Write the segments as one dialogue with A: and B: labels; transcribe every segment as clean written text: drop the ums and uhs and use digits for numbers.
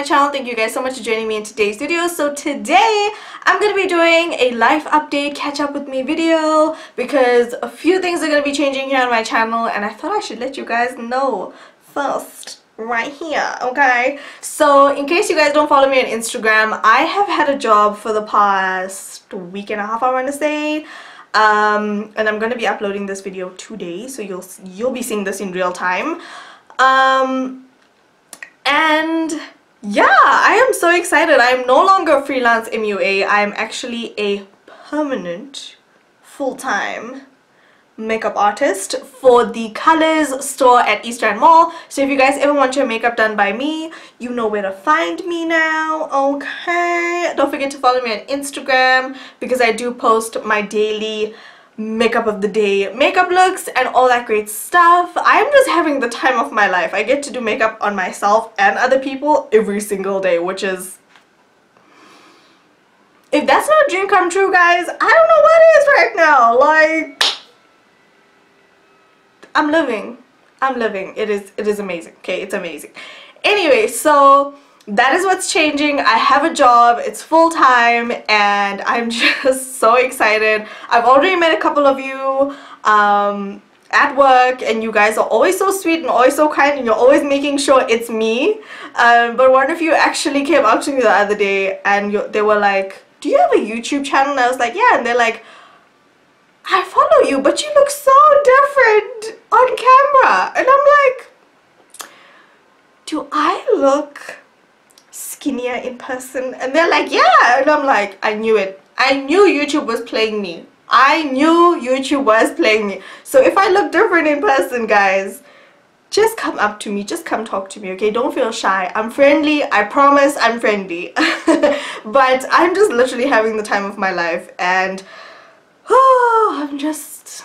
A: my channel. Thank you guys so much for joining me in today's video. So today I'm going to be doing a life update, catch up with me video, because a few things are going to be changing here on my channel and I thought I should let you guys know first right here. Okay, so in case you guys don't follow me on Instagram, I have had a job for the past week and a half, I want to say. And I'm going to be uploading this video today, so you'll be seeing this in real time. And yeah, I am so excited. I am no longer a freelance MUA. I am actually a permanent, full-time makeup artist for the Colors store at East End Mall. So if you guys ever want your makeup done by me, you know where to find me now. Okay, don't forget to follow me on Instagram because I do post my daily makeup of the day makeup looks and all that great stuff. I'm just having the time of my life. I get to do makeup on myself and other people every single day, which is, if that's not a dream come true, guys, I don't know what is right now. Like, I'm living. It is amazing. Okay, it's amazing. Anyway, so that is what's changing. I have a job, it's full-time, and I'm just so excited. I've already met a couple of you at work, and you guys are always so sweet and always so kind, and you're always making sure it's me. But one of you actually came up to me the other day and they were like, do you have a YouTube channel? And I was like, yeah. And they're like, I follow you, but you look so different on camera. And I'm like, do I look skinnier in person? And they're like, yeah. And I'm like, I knew it. I knew YouTube was playing me. I knew YouTube was playing me. So if I look different in person, guys, just come up to me, just come talk to me, okay? Don't feel shy. I'm friendly, I promise I'm friendly. But I'm just literally having the time of my life, and I'm just,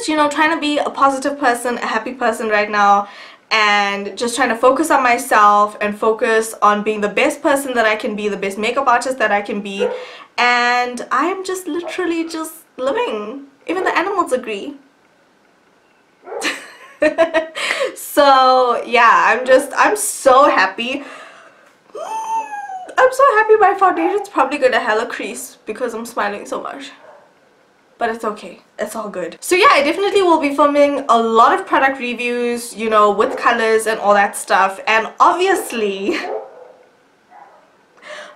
A: you know, trying to be a positive person, a happy person right now, and just trying to focus on myself and focus on being the best person that I can be, the best makeup artist that I can be. And I am just literally just living. Even the animals agree. So yeah, I'm so happy. I'm so happy my foundation's probably gonna hella crease because I'm smiling so much. But it's okay, it's all good. So yeah, I definitely will be filming a lot of product reviews, you know, with colors and all that stuff. And obviously,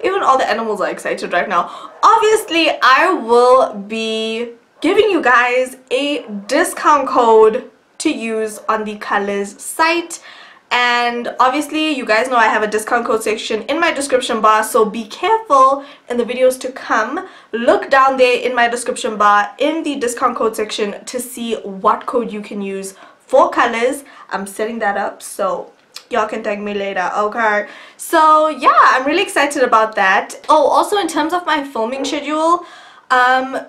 A: even all the animals are excited right now. Obviously, I will be giving you guys a discount code to use on the Colors site. And obviously, you guys know I have a discount code section in my description bar, so be careful in the videos to come. Look down there in my description bar in the discount code section to see what code you can use for Colors. I'm setting that up, so y'all can thank me later, okay? So yeah, I'm really excited about that. Oh, also in terms of my filming schedule, I'm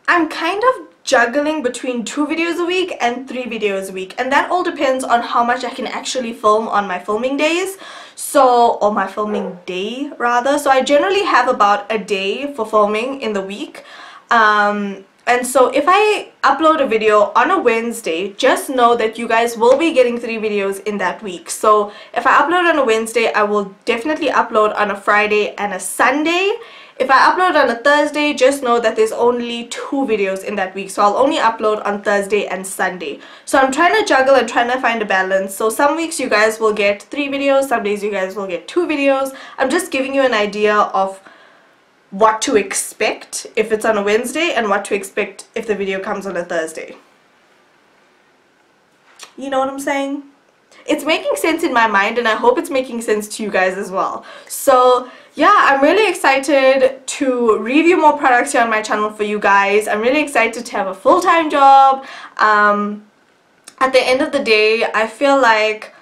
A: kind of juggling between 2 videos a week and 3 videos a week, and that all depends on how much I can actually film on my filming days, so, or my filming day rather. So I generally have about a day for filming in the week, and so if I upload a video on a Wednesday, just know that you guys will be getting 3 videos in that week. So if I upload on a Wednesday, I will definitely upload on a Friday and a Sunday. If I upload on a Thursday, just know that there's only 2 videos in that week. So I'll only upload on Thursday and Sunday. So I'm trying to juggle and trying to find a balance. So some weeks you guys will get 3 videos, some days you guys will get 2 videos. I'm just giving you an idea of what to expect if it's on a Wednesday and what to expect if the video comes on a Thursday. You know what I'm saying? It's making sense in my mind, and I hope it's making sense to you guys as well. So yeah, I'm really excited to review more products here on my channel for you guys. I'm really excited to have a full-time job. At the end of the day, I feel like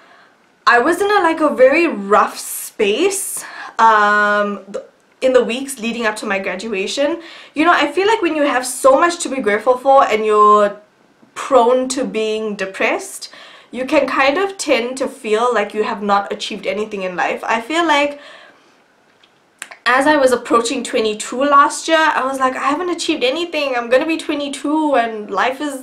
A: I was in a very rough space in the weeks leading up to my graduation. You know, I feel like when you have so much to be grateful for and you're prone to being depressed, you can kind of tend to feel like you have not achieved anything in life. I feel like as I was approaching 22 last year, I was like, I haven't achieved anything. I'm gonna be 22 and life is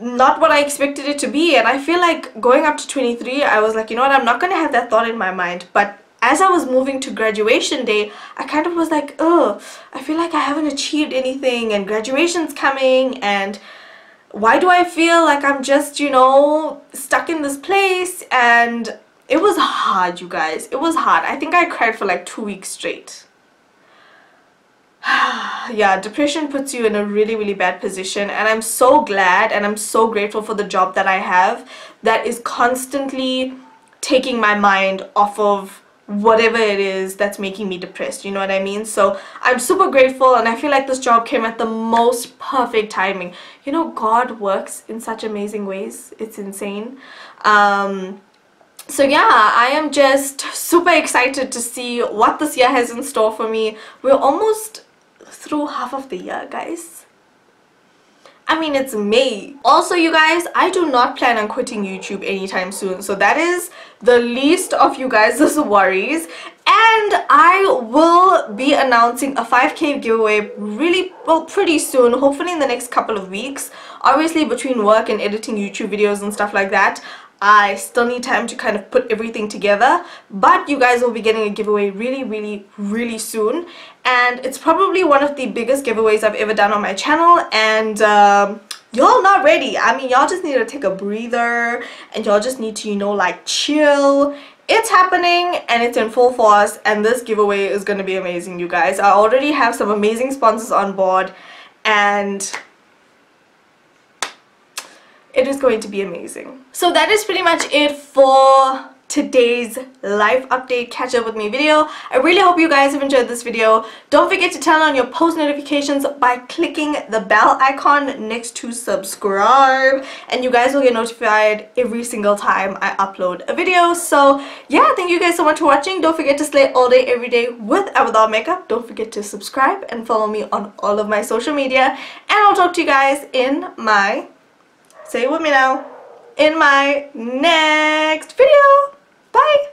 A: not what I expected it to be. And I feel like going up to 23, I was like, you know what, I'm not gonna have that thought in my mind. But as I was moving to graduation day, I kind of was like, oh, I feel like I haven't achieved anything, and graduation's coming, and why do I feel like I'm just, you know, stuck in this place? And it was hard, you guys. It was hard. I think I cried for like 2 weeks straight. Yeah, depression puts you in a really, really bad position, and I'm so glad and I'm so grateful for the job that I have that is constantly taking my mind off of whatever it is that's making me depressed, you know what I mean? So I'm super grateful, and I feel like this job came at the most perfect timing. You know, God works in such amazing ways. It's insane. So yeah, I am just super excited to see what this year has in store for me. We're almost through half of the year, guys. I mean, it's May. Also, you guys, I do not plan on quitting YouTube anytime soon. So that is the least of you guys' worries. And I will be announcing a 5K giveaway pretty soon. Hopefully in the next couple of weeks. Obviously, between work and editing YouTube videos and stuff like that, I still need time to kind of put everything together, but you guys will be getting a giveaway really soon, and it's probably one of the biggest giveaways I've ever done on my channel. And y'all not ready. I mean, y'all just need to take a breather, and y'all just need to, you know, like chill. It's happening and it's in full force, and this giveaway is going to be amazing, you guys. I already have some amazing sponsors on board, and it is going to be amazing. So that is pretty much it for today's life update catch up with me video. I really hope you guys have enjoyed this video. Don't forget to turn on your post notifications by clicking the bell icon next to subscribe, and you guys will get notified every single time I upload a video. So yeah, thank you guys so much for watching. Don't forget to slay all day every day with and without makeup. Don't forget to subscribe and follow me on all of my social media, and I'll talk to you guys in my, say it with me now, in my next video. Bye!